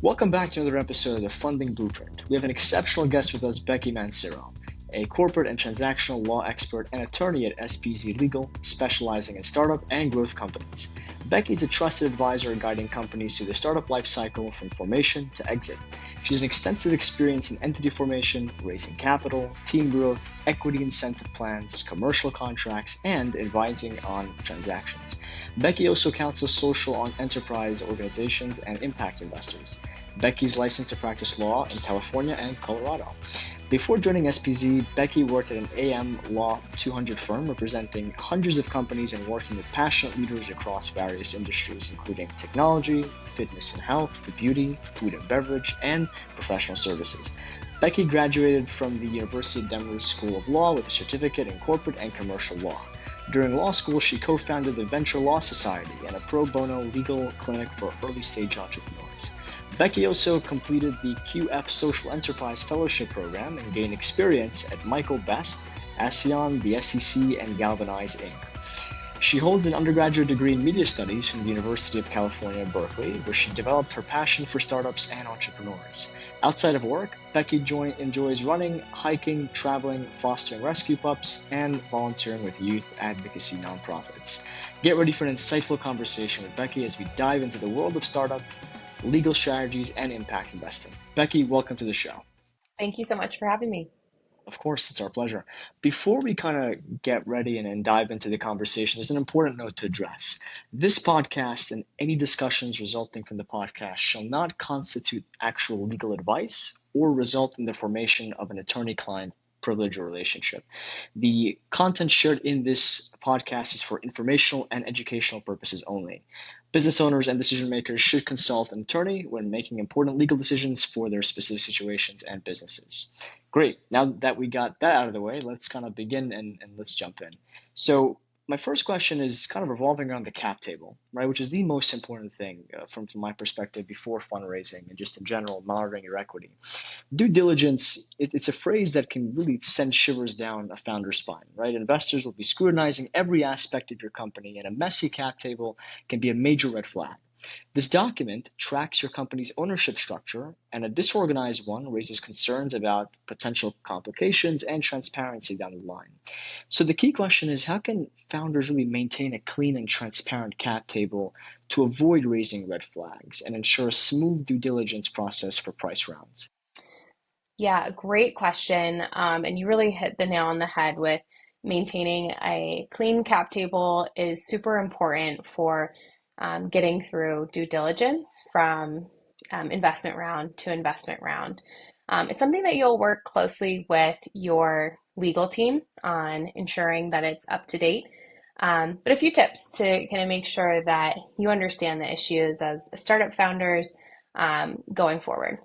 Welcome back to another episode of the Funding Blueprint. We have an exceptional guest with us, Becky Mancero, a corporate and transactional law expert and attorney at SPZ Legal, specializing in startup and growth companies. Becky is a trusted advisor guiding companies through the startup lifecycle from formation to exit. She has an extensive experience in entity formation, raising capital, team growth, equity incentive plans, commercial contracts, and advising on transactions. Becky also counsels social enterprise organizations and impact investors. Becky's licensed to practice law in California and Colorado. Before joining SPZ, Becky worked at an AM Law 200 firm representing hundreds of companies and working with passionate leaders across various industries, including technology, fitness and health, beauty, food and beverage, and professional services. Becky graduated from the University of Denver School of Law with a certificate in corporate and commercial law. During law school, she co-founded the Venture Law Society and a pro bono legal clinic for early-stage entrepreneurs. Becky also completed the QF Social Enterprise Fellowship Program and gained experience at Michael Best, ASEAN, the SEC, and Galvanize Inc. She holds an undergraduate degree in media studies from the University of California, Berkeley, where she developed her passion for startups and entrepreneurs. Outside of work, Becky enjoys running, hiking, traveling, fostering rescue pups, and volunteering with youth advocacy nonprofits. Get ready for an insightful conversation with Becky as we dive into the world of startup, legal strategies, and impact investing. Becky, welcome to the show. Thank you so much for having me. Of course, it's our pleasure. Before we kind of get ready and dive into the conversation, there's an important note to address. This podcast and any discussions resulting from the podcast shall not constitute actual legal advice or result in the formation of an attorney-client privilege or relationship. The content shared in this podcast is for informational and educational purposes only. Business owners and decision makers should consult an attorney when making important legal decisions for their specific situations and businesses. Great. Now that we got that out of the way, let's kind of begin and let's jump in. So my first question is kind of revolving around the cap table, right, which is the most important thing from my perspective before fundraising and just in general monitoring your equity. Due diligence, it's a phrase that can really send shivers down a founder's spine, right? Investors will be scrutinizing every aspect of your company, and a messy cap table can be a major red flag. This document tracks your company's ownership structure, and a disorganized one raises concerns about potential complications and transparency down the line. So the key question is, how can founders really maintain a clean and transparent cap table to avoid raising red flags and ensure a smooth due diligence process for price rounds? Yeah, great question. And you really hit the nail on the head with maintaining a clean cap table is super important for getting through due diligence from investment round to investment round. It's something that you'll work closely with your legal team on ensuring that it's up to date. But a few tips to kind of make sure that you understand the issues as startup founders going forward.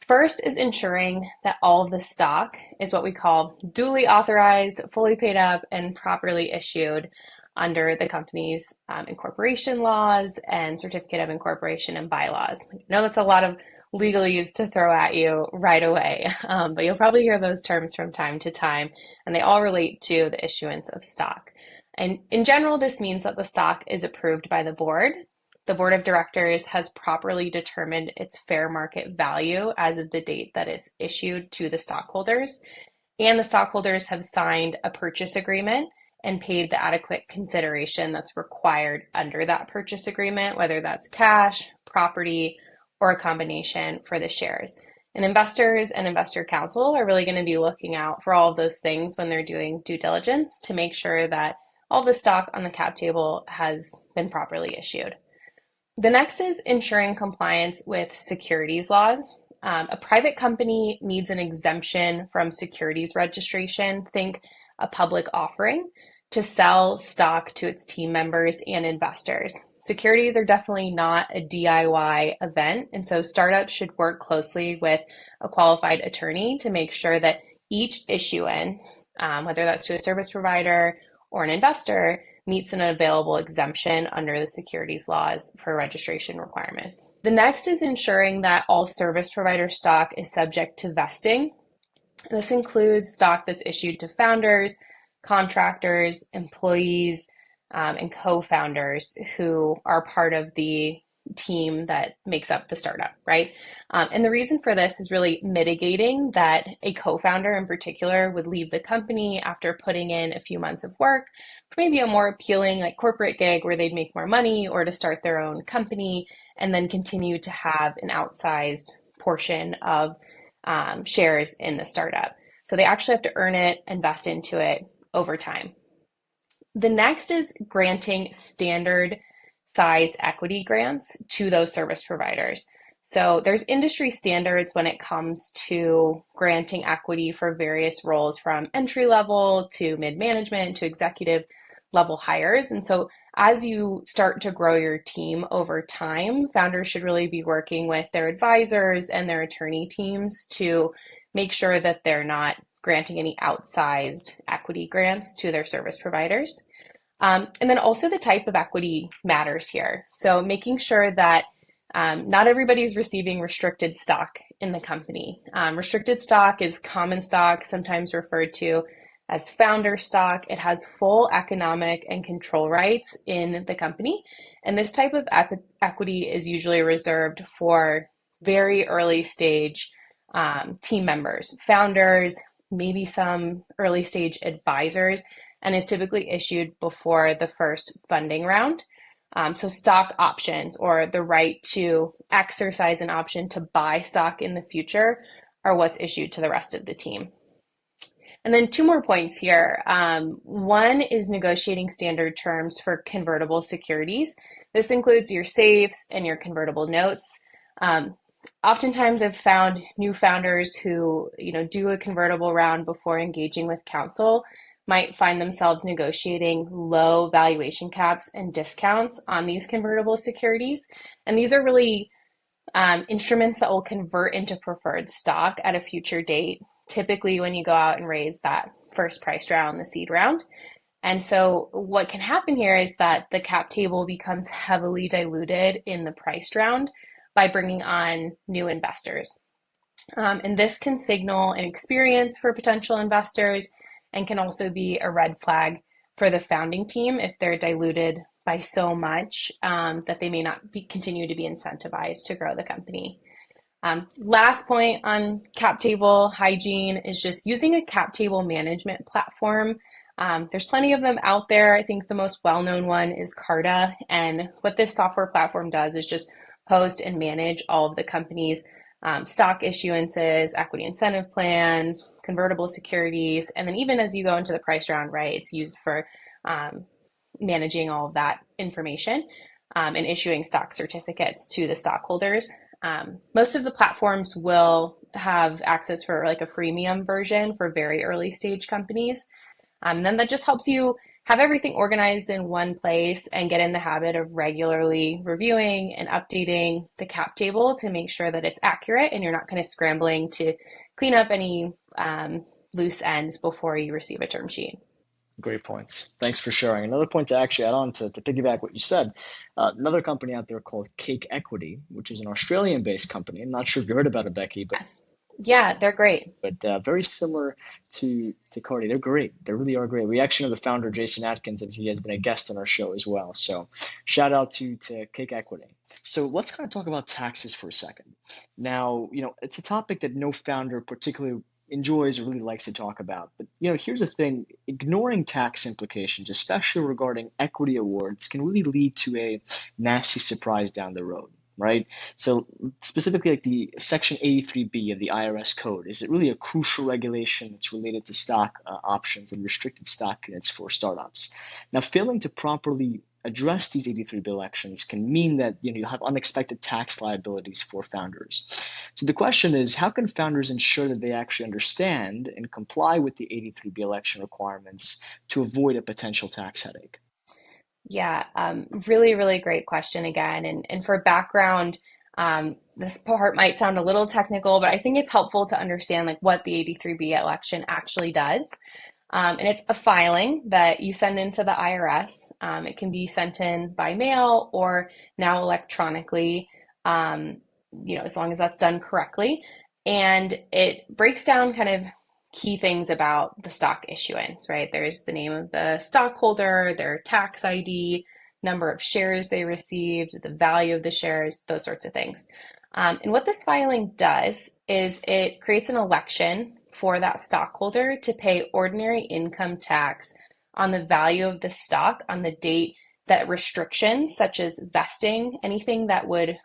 First is ensuring that all of the stock is what we call duly authorized, fully paid up, and properly issued under the company's incorporation laws and certificate of incorporation and bylaws. I know that's a lot of legalese to throw at you right away, but you'll probably hear those terms from time to time, and they all relate to the issuance of stock. And in general, this means that the stock is approved by the board. The board of directors has properly determined its fair market value as of the date that it's issued to the stockholders, and the stockholders have signed a purchase agreement and paid the adequate consideration that's required under that purchase agreement, whether that's cash, property, or a combination for the shares. And investors and investor counsel are really going to be looking out for all of those things when they're doing due diligence to make sure that all the stock on the cap table has been properly issued. The next is ensuring compliance with securities laws. A private company needs an exemption from securities registration, think a public offering, to sell stock to its team members and investors. Securities are definitely not a DIY event, and so startups should work closely with a qualified attorney to make sure that each issuance, whether that's to a service provider or an investor, meets an available exemption under the securities laws for registration requirements. The next is ensuring that all service provider stock is subject to vesting. This includes stock that's issued to founders, contractors, employees, and co-founders who are part of the team that makes up the startup, right? And the reason for this is really mitigating that a co-founder in particular would leave the company after putting in a few months of work for maybe a more appealing like corporate gig where they'd make more money or to start their own company and then continue to have an outsized portion of shares in the startup. So they actually have to earn it, invest into it over time. The next is granting standard sized equity grants to those service providers. So there's industry standards when it comes to granting equity for various roles from entry level to mid-management to executive level hires. And so as you start to grow your team over time, founders should really be working with their advisors and their attorney teams to make sure that they're not granting any outsized equity grants to their service providers. And then also the type of equity matters here. So making sure that not everybody's receiving restricted stock in the company. Restricted stock is common stock, sometimes referred to as founder stock. It has full economic and control rights in the company. And this type of equity is usually reserved for very early stage team members, founders, maybe some early stage advisors, and is typically issued before the first funding round. So stock options or the right to exercise an option to buy stock in the future are what's issued to the rest of the team. And then two more points here. One is negotiating standard terms for convertible securities. This includes your safes and your convertible notes. Oftentimes I've found new founders who, do a convertible round before engaging with counsel might find themselves negotiating low valuation caps and discounts on these convertible securities. And these are really instruments that will convert into preferred stock at a future date, typically when you go out and raise that first price round, the seed round. And so what can happen here is that the cap table becomes heavily diluted in the priced round by bringing on new investors. And this can signal an experience for potential investors and can also be a red flag for the founding team if they're diluted by so much that they may not continue to be incentivized to grow the company. Last point on cap table hygiene is just using a cap table management platform. There's plenty of them out there. I think the most well-known one is Carta. And what this software platform does is just host and manage all of the company's stock issuances, equity incentive plans, convertible securities, and then even as you go into the price round, right, it's used for managing all of that information and issuing stock certificates to the stockholders. Most of the platforms will have access for like a freemium version for very early stage companies. And then that just helps you have everything organized in one place and get in the habit of regularly reviewing and updating the cap table to make sure that it's accurate and you're not kind of scrambling to clean up any loose ends before you receive a term sheet. Great points. Thanks for sharing. Another point to actually add on to piggyback what you said, another company out there called Cake Equity, which is an Australian-based company. I'm not sure if you heard about it, Becky, but Yes. Yeah, they're great. But very similar to Cardi. They're great. They really are great. We actually know the founder, Jason Atkins, and he has been a guest on our show as well. So shout out to Cake Equity. So let's kind of talk about taxes for a second. Now, it's a topic that no founder particularly enjoys or really likes to talk about. But, here's the thing. Ignoring tax implications, especially regarding equity awards, can really lead to a nasty surprise down the road. Right? So specifically like the Section 83B of the IRS code, is it really a crucial regulation that's related to stock options and restricted stock units for startups? Now, failing to properly address these 83B elections can mean that you have unexpected tax liabilities for founders. So the question is, how can founders ensure that they actually understand and comply with the 83B election requirements to avoid a potential tax headache? Yeah, really, really great question again. And for background, this part might sound a little technical, but I think it's helpful to understand like what the 83B election actually does. And it's a filing that you send into the IRS. It can be sent in by mail or now electronically, as long as that's done correctly. And it breaks down kind of key things about the stock issuance, right? There's the name of the stockholder, their tax ID, number of shares they received, the value of the shares, those sorts of things. And what this filing does is it creates an election for that stockholder to pay ordinary income tax on the value of the stock on the date that restrictions such as vesting, anything that would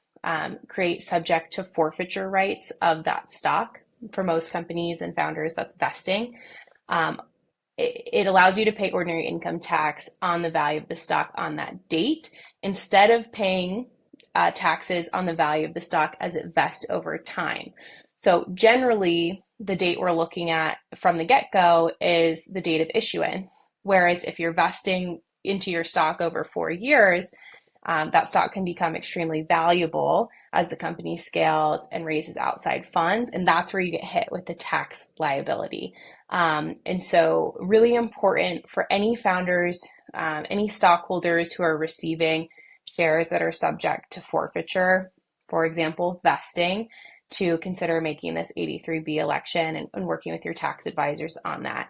create subject to forfeiture rights of that stock. For most companies and founders, that's vesting. Um, it allows you to pay ordinary income tax on the value of the stock on that date instead of paying taxes on the value of the stock as it vests over time. So generally, the date we're looking at from the get-go is the date of issuance. Whereas if you're vesting into your stock over 4 years, that stock can become extremely valuable as the company scales and raises outside funds. And that's where you get hit with the tax liability. And so really important for any founders, any stockholders who are receiving shares that are subject to forfeiture, for example, vesting, to consider making this 83B election and working with your tax advisors on that.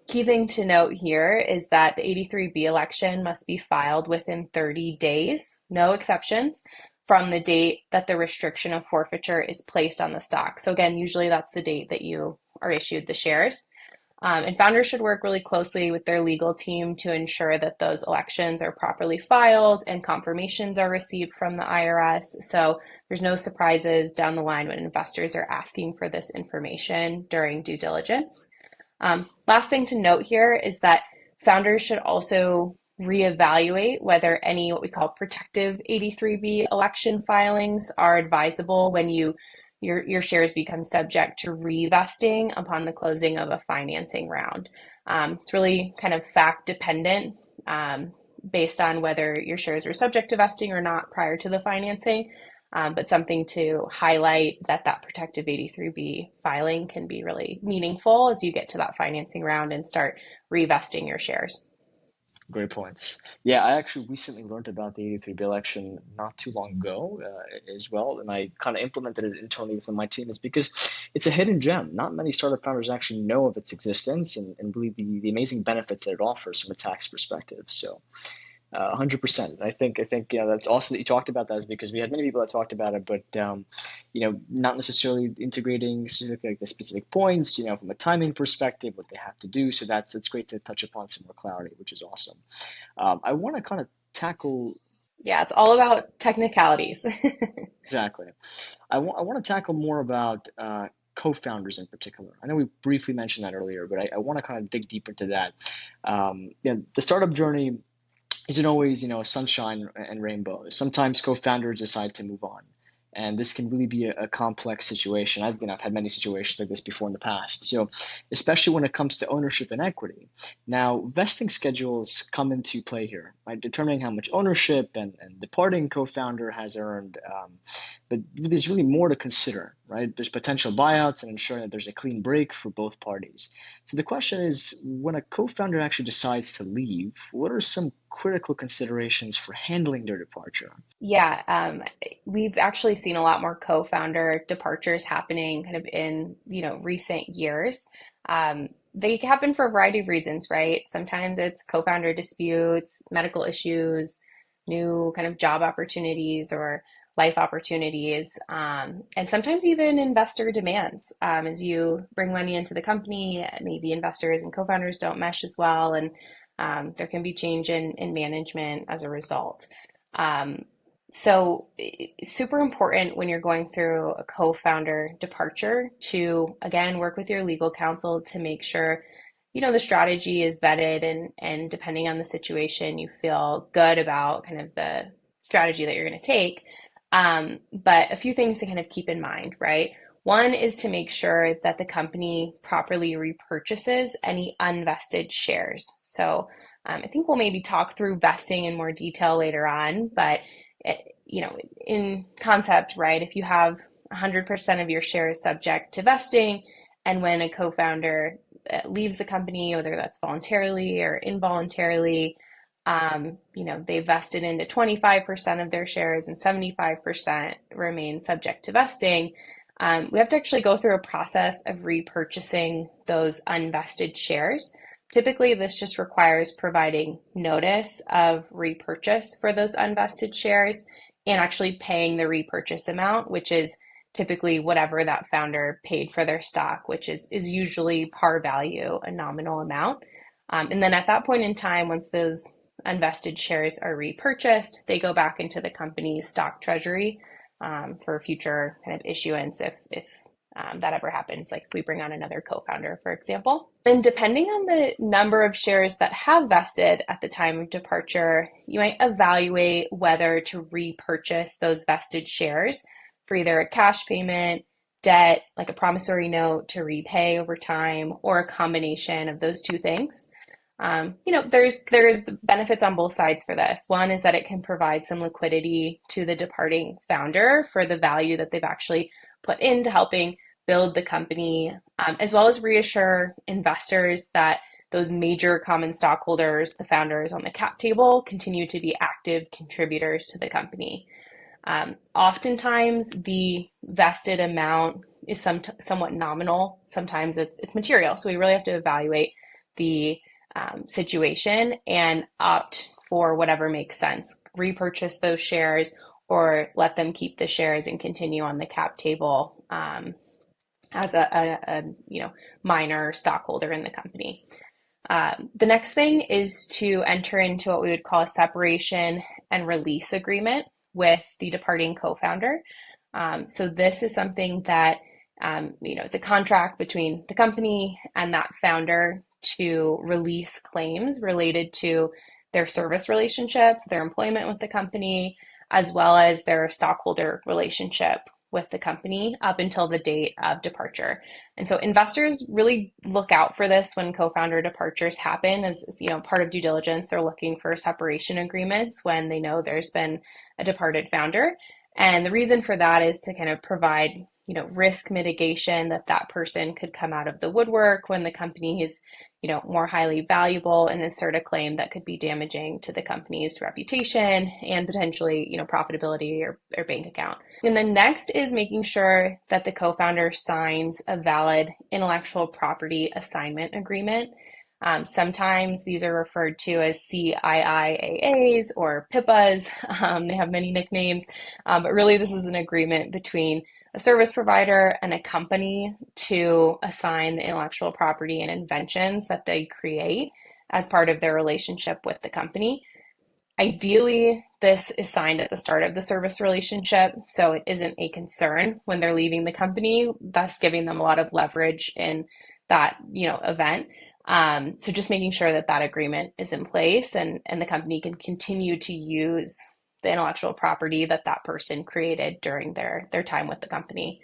Key thing to note here is that the 83B election must be filed within 30 days, no exceptions, from the date that the restriction of forfeiture is placed on the stock. So again, usually that's the date that you are issued the shares. And founders should work really closely with their legal team to ensure that those elections are properly filed and confirmations are received from the IRS. So there's no surprises down the line when investors are asking for this information during due diligence. Last thing to note here is that founders should also reevaluate whether any what we call protective 83B election filings are advisable when your shares become subject to revesting upon the closing of a financing round. It's really kind of fact dependent based on whether your shares were subject to vesting or not prior to the financing. But something to highlight that protective 83B filing can be really meaningful as you get to that financing round and start revesting your shares. Great points. Yeah, I actually recently learned about the 83B election not too long ago as well, and I kind of implemented it internally within my team. Is because it's a hidden gem. Not many startup founders actually know of its existence and believe the amazing benefits that it offers from a tax perspective. So 100%. I think that's awesome that you talked about that, is because we had many people that talked about it, but not necessarily integrating specific like the specific points, from a timing perspective, what they have to do. So that's great to touch upon some more clarity, which is awesome. I want to kind of tackle Yeah, it's all about technicalities. exactly. I want to tackle more about co-founders in particular. I know we briefly mentioned that earlier, but I want to kind of dig deeper into that. The startup journey isn't always, sunshine and rainbows. Sometimes co-founders decide to move on. And this can really be a complex situation. I've had many situations like this before in the past. So, especially when it comes to ownership and equity. Now, vesting schedules come into play here, right? Determining how much ownership and departing co-founder has earned. But there's really more to consider, right? There's potential buyouts and ensuring that there's a clean break for both parties. So the question is, when a co-founder actually decides to leave, what are some critical considerations for handling their departure? Yeah, we've actually seen a lot more co-founder departures happening kind of in, recent years. They happen for a variety of reasons, right? Sometimes it's co-founder disputes, medical issues, new kind of job opportunities or life opportunities, and sometimes even investor demands. As you bring money into the company, maybe investors and co-founders don't mesh as well, and there can be change in management as a result. Um, so it's super important when you're going through a co-founder departure to, again, work with your legal counsel to make sure, the strategy is vetted and depending on the situation, you feel good about kind of the strategy that you're going to take. But a few things to kind of keep in mind, right? One is to make sure that the company properly repurchases any unvested shares. So I think we'll maybe talk through vesting in more detail later on, but in concept, right? If you have 100% of your shares subject to vesting, and when a co-founder leaves the company, whether that's voluntarily or involuntarily, they vested into 25% of their shares and 75% remain subject to vesting. We have to actually go through a process of repurchasing those unvested shares. Typically, this just requires providing notice of repurchase for those unvested shares and actually paying the repurchase amount, which is typically whatever that founder paid for their stock, which is usually par value, a nominal amount. And then at that point in time, once those unvested shares are repurchased, they go back into the company's stock treasury for future kind of issuance if that ever happens, like if we bring on another co-founder, for example. And depending on the number of shares that have vested at the time of departure, you might evaluate whether to repurchase those vested shares for either a cash payment, debt, like a promissory note to repay over time, or a combination of those two things. There's benefits on both sides for this. One is that it can provide some liquidity to the departing founder for the value that they've actually put into helping build the company, as well as reassure investors that those major common stockholders, the founders on the cap table, continue to be active contributors to the company. Oftentimes, the vested amount is somewhat nominal. Sometimes it's material. So we really have to evaluate the situation and opt for whatever makes sense. Repurchase those shares or let them keep the shares and continue on the cap table as a minor stockholder in the company. The next thing is to enter into what we would call a separation and release agreement with the departing co-founder. So this is something that it's a contract between the company and that founder to release claims related to their service relationships, their employment with the company, as well as their stockholder relationship with the company up until the date of departure. And so investors really look out for this when co-founder departures happen. As part of due diligence, they're looking for separation agreements when they know there's been a departed founder. And the reason for that is to kind of provide risk mitigation that person could come out of the woodwork when the company is more highly valuable and assert a claim that could be damaging to the company's reputation and potentially profitability or bank account. And then next is making sure that the co-founder signs a valid intellectual property assignment agreement. Sometimes these are referred to as CIIAAs or PIPAs. They have many nicknames, but really this is an agreement between a service provider and a company to assign the intellectual property and inventions that they create as part of their relationship with the company. Ideally, this is signed at the start of the service relationship, so it isn't a concern when they're leaving the company, thus giving them a lot of leverage in that event. So just making sure that agreement is in place and the company can continue to use the intellectual property that person created during their time with the company.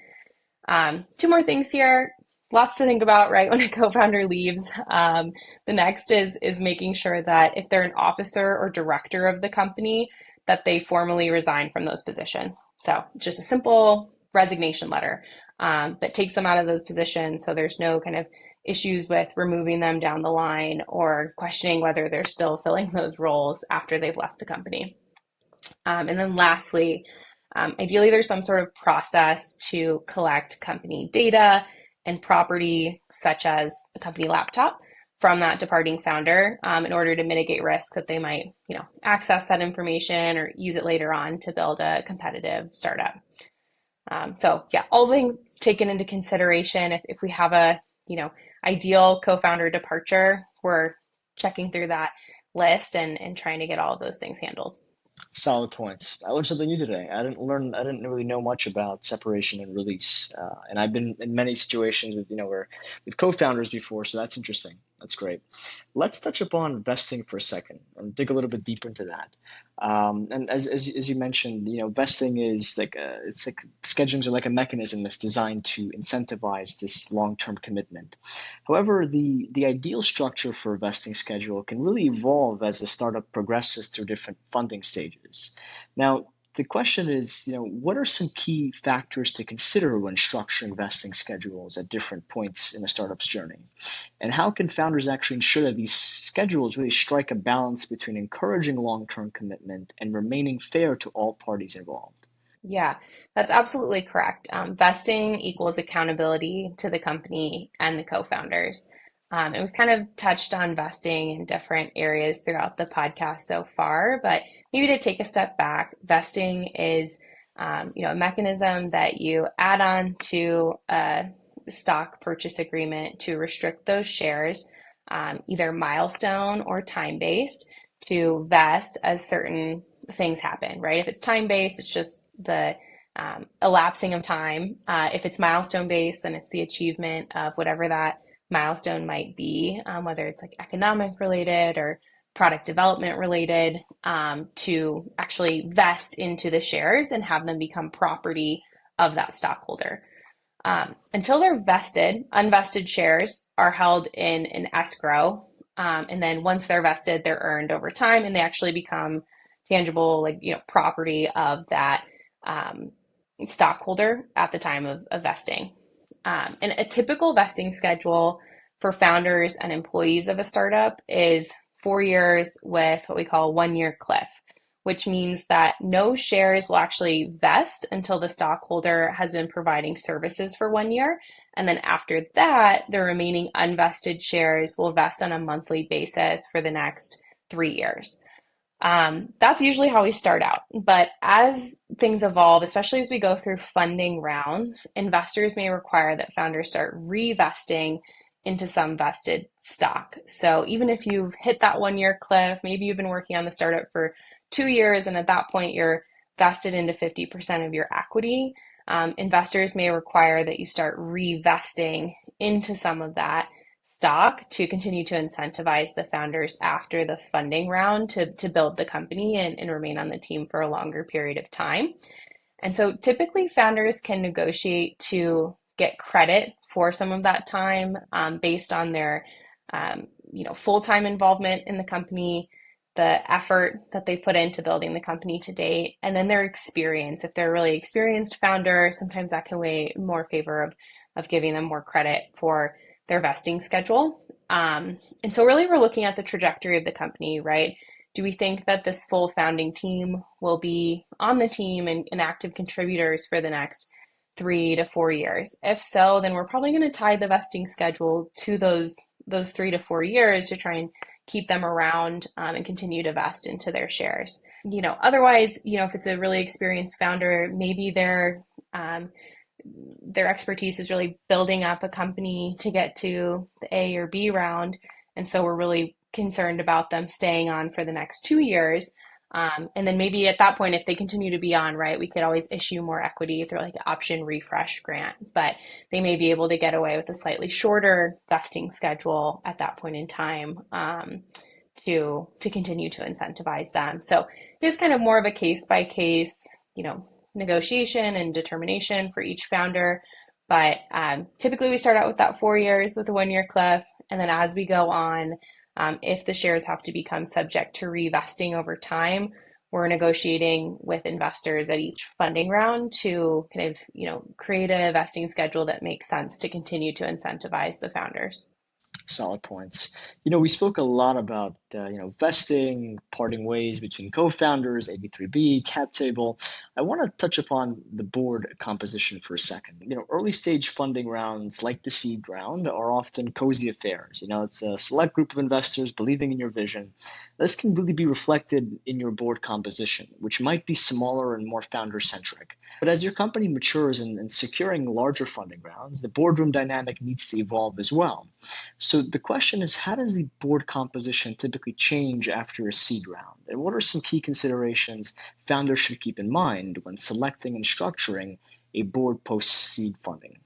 Two more things here. Lots to think about, right, when a co-founder leaves. The next is making sure that if they're an officer or director of the company, that they formally resign from those positions. So just a simple resignation letter that takes them out of those positions so there's no kind of issues with removing them down the line or questioning whether they're still filling those roles after they've left the company. And then lastly, ideally there's some sort of process to collect company data and property, such as a company laptop, from that departing founder in order to mitigate risk that they might, access that information or use it later on to build a competitive startup. So yeah, all things taken into consideration. If we have a, ideal co-founder departure, we're checking through that list and trying to get all of those things handled. Solid points. I learned something new today. I didn't really know much about separation and release, and I've been in many situations with co-founders before, so that's interesting. That's great. Let's touch upon vesting for a second and dig a little bit deeper into that. And as you mentioned, vesting is it's like schedulings are like a mechanism that's designed to incentivize this long-term commitment. However, the ideal structure for a vesting schedule can really evolve as a startup progresses through different funding stages. Now, the question is, what are some key factors to consider when structuring vesting schedules at different points in a startup's journey? And how can founders actually ensure that these schedules really strike a balance between encouraging long-term commitment and remaining fair to all parties involved? Yeah, that's absolutely correct. Vesting equals accountability to the company and the co-founders. And we've kind of touched on vesting in different areas throughout the podcast so far, but maybe to take a step back, vesting is a mechanism that you add on to a stock purchase agreement to restrict those shares, either milestone or time-based, to vest as certain things happen, right? If it's time-based, it's just the elapsing of time. If it's milestone-based, then it's the achievement of whatever that milestone might be, whether it's like economic related or product development related, to actually vest into the shares and have them become property of that stockholder. Until they're vested, unvested shares are held in an escrow. And then once they're vested, they're earned over time and they actually become tangible, property of that stockholder at the time of vesting. And a typical vesting schedule for founders and employees of a startup is 4 years with what we call a 1 year cliff, which means that no shares will actually vest until the stockholder has been providing services for 1 year. And then after that, the remaining unvested shares will vest on a monthly basis for the next 3 years. That's usually how we start out. But as things evolve, especially as we go through funding rounds, investors may require that founders start revesting into some vested stock. So even if you've hit that 1 year cliff, maybe you've been working on the startup for 2 years, and at that point you're vested into 50% of your equity, investors may require that you start revesting into some of that stock to continue to incentivize the founders after the funding round to build the company and remain on the team for a longer period of time. And so typically founders can negotiate to get credit for some of that time based on their full-time involvement in the company, the effort that they've put into building the company to date, and then their experience. If they're a really experienced founder, sometimes that can weigh more favor of giving them more credit for their vesting schedule. And so really we're looking at the trajectory of the company, right? Do we think that this full founding team will be on the team and active contributors for the next 3 to 4 years? If so, then we're probably going to tie the vesting schedule to those 3 to 4 years to try and keep them around and continue to vest into their shares. Otherwise, if it's a really experienced founder, maybe their expertise is really building up a company to get to the A or B round. And so we're really concerned about them staying on for the next 2 years. And then maybe at that point, if they continue to be on, right, we could always issue more equity through like an option refresh grant, but they may be able to get away with a slightly shorter vesting schedule at that point in time to continue to incentivize them. So it is kind of more of a case by case, negotiation and determination for each founder. But typically we start out with that 4 years with a 1 year cliff. And then as we go on, if the shares have to become subject to revesting over time, we're negotiating with investors at each funding round to kind of, create a vesting schedule that makes sense to continue to incentivize the founders. Solid points. We spoke a lot about, vesting, parting ways between co-founders, 83B, cap table. I want to touch upon the board composition for a second. Early stage funding rounds like the seed round are often cozy affairs. It's a select group of investors believing in your vision. This can really be reflected in your board composition, which might be smaller and more founder-centric. But as your company matures and securing larger funding rounds, the boardroom dynamic needs to evolve as well. So the question is, how does the board composition typically change after a seed round? And what are some key considerations founders should keep in mind when selecting and structuring a board post-seed funding?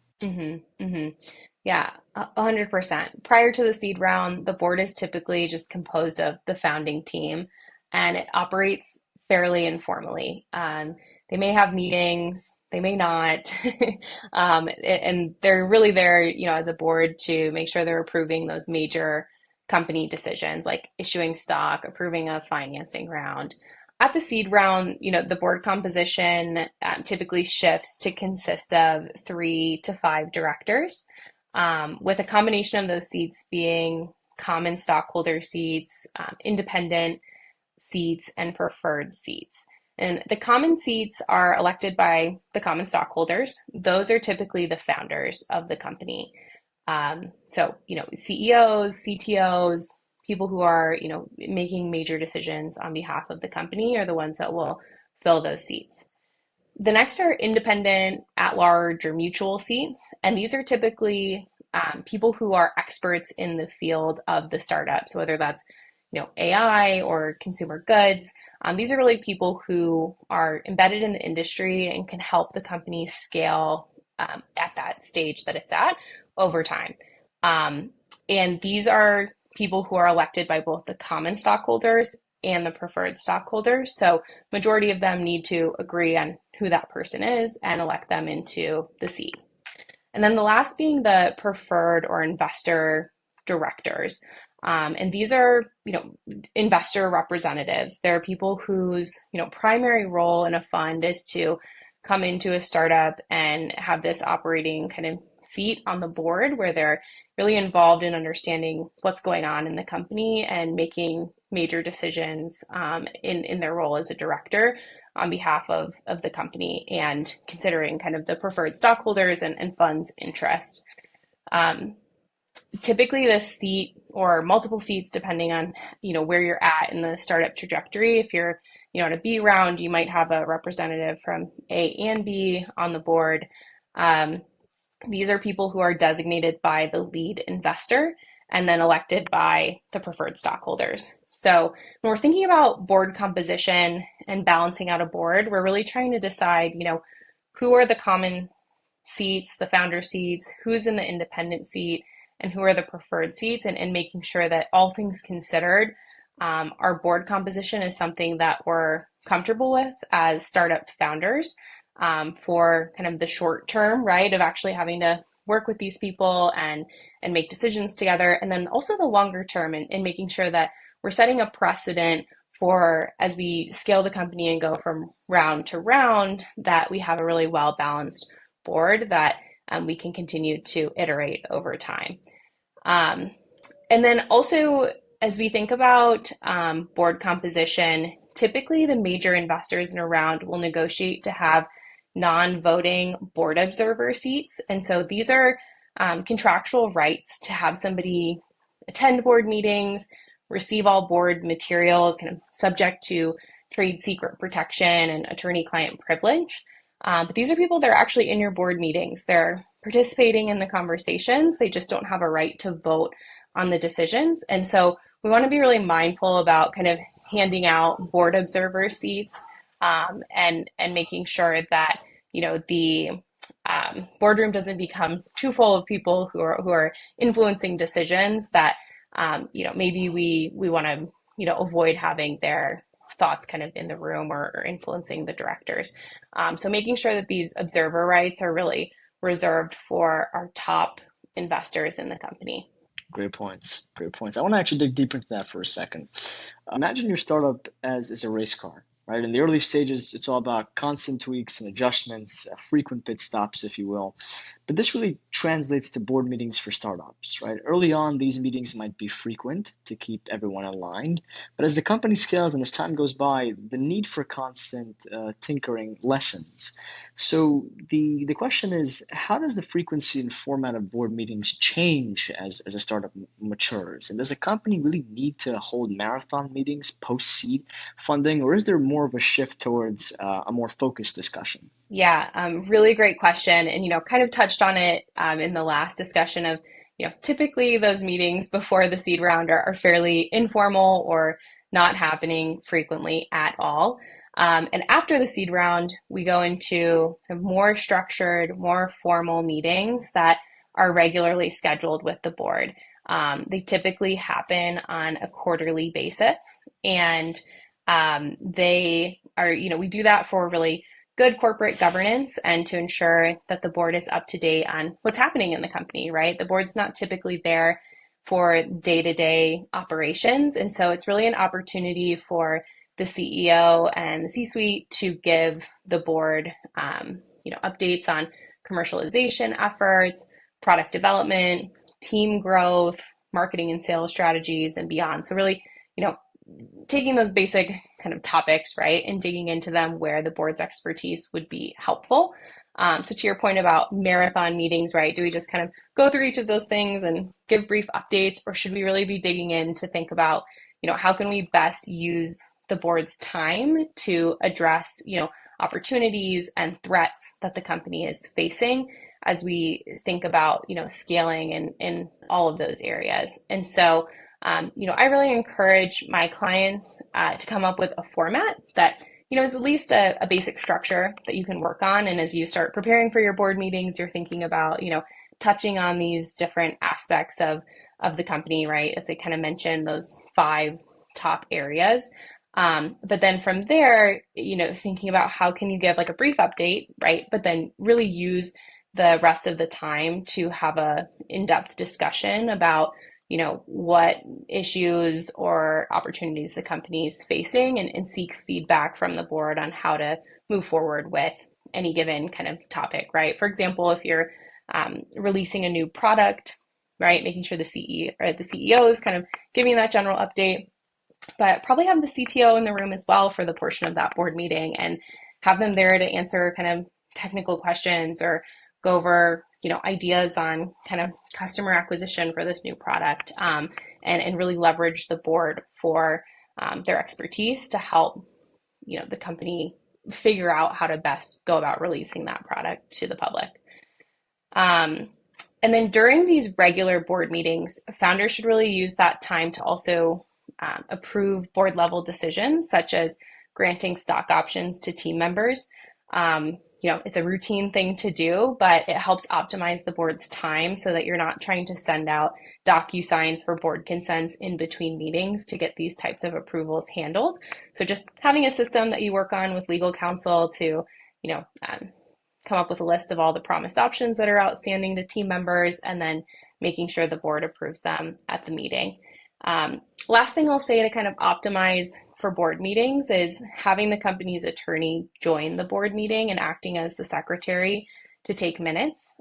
Yeah, 100%. Prior to the seed round, the board is typically just composed of the founding team, and it operates fairly informally. They may have meetings, they may not, and they're really there, as a board to make sure they're approving those major company decisions like issuing stock, approving a financing round. At the seed round, the board composition typically shifts to consist of 3 to 5 directors, with a combination of those seats being common stockholder seats, independent seats, and preferred seats. And the common seats are elected by the common stockholders. Those are typically the founders of the company. So, CEOs, CTOs, people who are, making major decisions on behalf of the company are the ones that will fill those seats. The next are independent, at large, or mutual seats. And these are typically people who are experts in the field of the startup. So whether that's AI or consumer goods, these are really people who are embedded in the industry and can help the company scale at that stage that it's at over time. Um, and these are people who are elected by both the common stockholders and the preferred stockholders. So majority of them need to agree on who that person is and elect them into the seat. And then the last being the preferred or investor directors. And these are, investor representatives. They're people whose, primary role in a fund is to come into a startup and have this operating kind of seat on the board where they're really involved in understanding what's going on in the company and making major decisions in their role as a director on behalf of the company and considering kind of the preferred stockholders and funds interest. Um, Typically this seat or multiple seats depending on where you're at in the startup trajectory. If you're at a B round, you might have a representative from A and B on the board. These are people who are designated by the lead investor and then elected by the preferred stockholders. So when we're thinking about board composition and balancing out a board, we're really trying to decide, who are the common seats, the founder seats, who's in the independent seat, and who are the preferred seats, and making sure that all things considered, our board composition is something that we're comfortable with as startup founders for kind of the short term, right, of actually having to work with these people and make decisions together, and then also the longer term in making sure that we're setting a precedent for as we scale the company and go from round to round, that we have a really well balanced board that we can continue to iterate over time. And then also, as we think about board composition, typically the major investors in a round will negotiate to have non-voting board observer seats. And so these are contractual rights to have somebody attend board meetings, receive all board materials, kind of subject to trade secret protection and attorney-client privilege. But these are people that are actually in your board meetings. They're participating in the conversations. They just don't have a right to vote on the decisions. And so we want to be really mindful about kind of handing out board observer seats and making sure that the boardroom doesn't become too full of people who are influencing decisions that maybe we want to avoid having their thoughts kind of in the room or influencing the directors. So making sure that these observer rights are really reserved for our top investors in the company. Great points. Great points. I want to actually dig deeper into that for a second. Imagine your startup as a race car, right? In the early stages, it's all about constant tweaks and adjustments, frequent pit stops, if you will. But this really translates to board meetings for startups, right? Early on, these meetings might be frequent to keep everyone aligned. But as the company scales and as time goes by, the need for constant tinkering lessens. So the question is, how does the frequency and format of board meetings change as a startup matures? And does a company really need to hold marathon meetings post-seed funding, or is there more of a shift towards a more focused discussion? Yeah, really great question. And, kind of touched on it in the last discussion of, typically those meetings before the seed round are fairly informal or not happening frequently at all. And after the seed round, we go into more structured, more formal meetings that are regularly scheduled with the board. They typically happen on a quarterly basis, and they are, we do that for really good corporate governance and to ensure that the board is up to date on what's happening in the company, right? The board's not typically there for day-to-day operations. And so it's really an opportunity for the CEO and the C-suite to give the board, updates on commercialization efforts, product development, team growth, marketing and sales strategies, and beyond. So really, taking those basic kind of topics, right, and digging into them where the board's expertise would be helpful. So to your point about marathon meetings, right, do we just kind of go through each of those things and give brief updates, or should we really be digging in to think about, how can we best use the board's time to address, opportunities and threats that the company is facing as we think about, scaling in all of those areas. And so, I really encourage my clients to come up with a format that, is at least a basic structure that you can work on. And as you start preparing for your board meetings, you're thinking about, touching on these different aspects of the company, right? As I kind of mentioned, those 5 top areas. But then from there, thinking about how can you give like a brief update, right? But then really use the rest of the time to have a in-depth discussion about, what issues or opportunities the company is facing, and seek feedback from the board on how to move forward with any given kind of topic, right? For example, if you're releasing a new product, right, making sure the CEO is kind of giving that general update, but probably have the CTO in the room as well for the portion of that board meeting, and have them there to answer kind of technical questions or go over, ideas on kind of customer acquisition for this new product, and really leverage the board for their expertise to help, the company figure out how to best go about releasing that product to the public. And then during these regular board meetings, founders should really use that time to also approve board level decisions, such as granting stock options to team members. It's a routine thing to do, but it helps optimize the board's time so that you're not trying to send out DocuSigns for board consents in between meetings to get these types of approvals handled. So just having a system that you work on with legal counsel to, come up with a list of all the promised options that are outstanding to team members, and then making sure the board approves them at the meeting. Last thing I'll say to kind of optimize for board meetings is having the company's attorney join the board meeting and acting as the secretary to take minutes.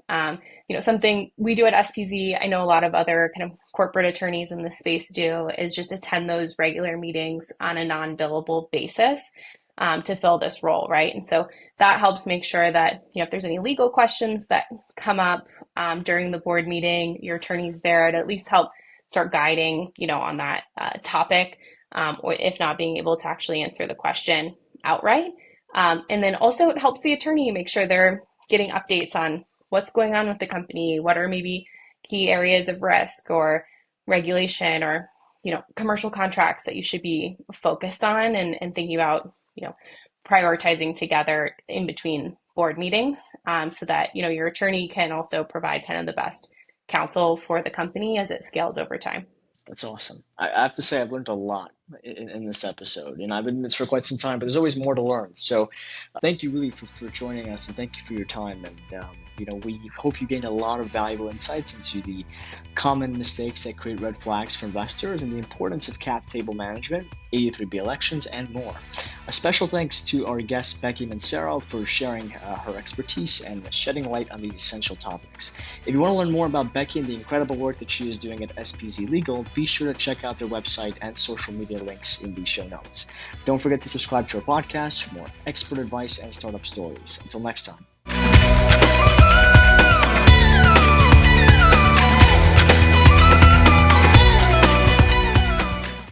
Something we do at SPZ, I know a lot of other kind of corporate attorneys in this space do, is just attend those regular meetings on a non-billable basis to fill this role, right? And so that helps make sure that, if there's any legal questions that come up during the board meeting, your attorney's there to at least help start guiding, on that topic, or if not being able to actually answer the question outright. And then also it helps the attorney make sure they're getting updates on what's going on with the company, what are maybe key areas of risk or regulation or, commercial contracts that you should be focused on and thinking about, prioritizing together in between board meetings, so that, your attorney can also provide kind of the best counsel for the company as it scales over time. That's awesome. I have to say I've learned a lot in this episode, and I've been in this for quite some time, but there's always more to learn. So thank you really for joining us, and thank you for your time. And, we hope you gained a lot of valuable insights into the common mistakes that create red flags for investors and the importance of cap table management, 83B elections, and more. A special thanks to our guest, Becky Mancero, for sharing her expertise and shedding light on these essential topics. If you want to learn more about Becky and the incredible work that she is doing at SPZ Legal, be sure to check out their website and social media links in the show notes. Don't forget to subscribe to our podcast for more expert advice and startup stories. Until next time.